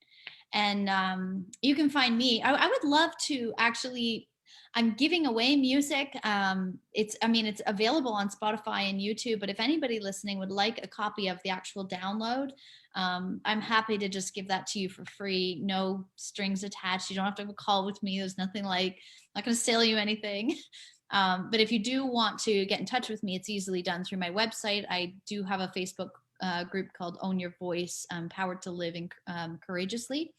And you can find me. I would love to actually, I'm giving away music. It's available on Spotify and YouTube, but if anybody listening would like a copy of the actual download, I'm happy to just give that to you for free. No strings attached. You don't have to have a call with me. There's nothing like, I'm not going to sell you anything. But if you do want to get in touch with me, it's easily done through my website. I do have a Facebook group called Own Your Voice, Powered to Live Courageously.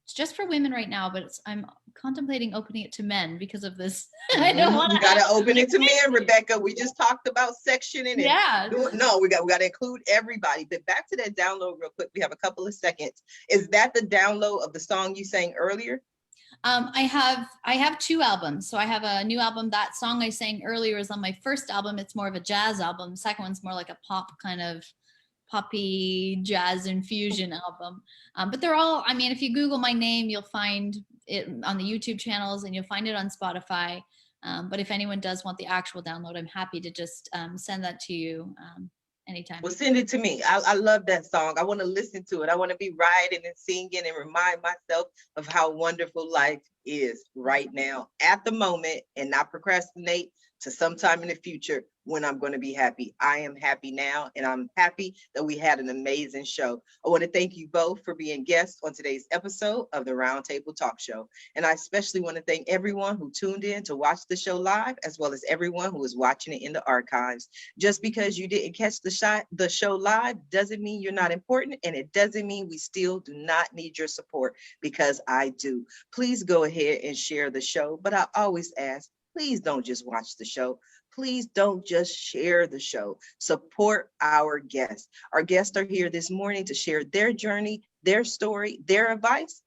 It's just for women right now, but I'm contemplating opening it to men because of this. I don't want to. You gotta open it to men, Rebecca. We just talked about sectioning it. Yeah. No, we got to include everybody. But back to that download real quick. We have a couple of seconds. Is that the download of the song you sang earlier? I have 2 albums. So I have a new album. That song I sang earlier is on my first album. It's more of a jazz album. The second one's more like a pop kind of poppy jazz infusion album. But they're all, I mean, if you Google my name, you'll find it on the YouTube channels and you'll find it on Spotify. But if anyone does want the actual download, I'm happy to just send that to you anytime. Well, send it to me. I love that song. I want to listen to it. I want to be riding and singing and remind myself of how wonderful life is right now at the moment, and not procrastinate to sometime in the future when I'm going to be happy. I am happy now, and I'm happy that we had an amazing show. I want to thank you both for being guests on today's episode of the Roundtable Talk Show. And I especially want to thank everyone who tuned in to watch the show live, as well as everyone who is watching it in the archives. Just because you didn't catch the show live doesn't mean you're not important, and it doesn't mean we still do not need your support, because I do. Please go ahead and share the show, but I always ask, please don't just watch the show. Please don't just share the show. Support our guests. Our guests are here this morning to share their journey, their story, their advice,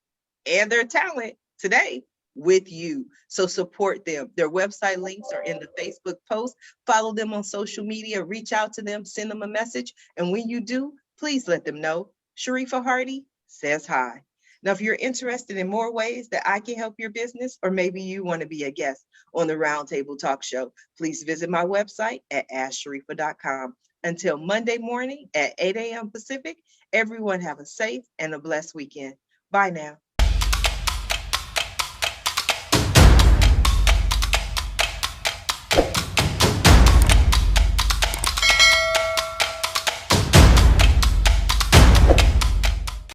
and their talent today with you. So support them. Their website links are in the Facebook post. Follow them on social media. Reach out to them. Send them a message. And when you do, please let them know Sharifa Hardy says hi. Now, if you're interested in more ways that I can help your business, or maybe you want to be a guest on the Roundtable Talk Show, please visit my website at asksharifa.com. Until Monday morning at 8 a.m. Pacific, everyone have a safe and a blessed weekend. Bye now.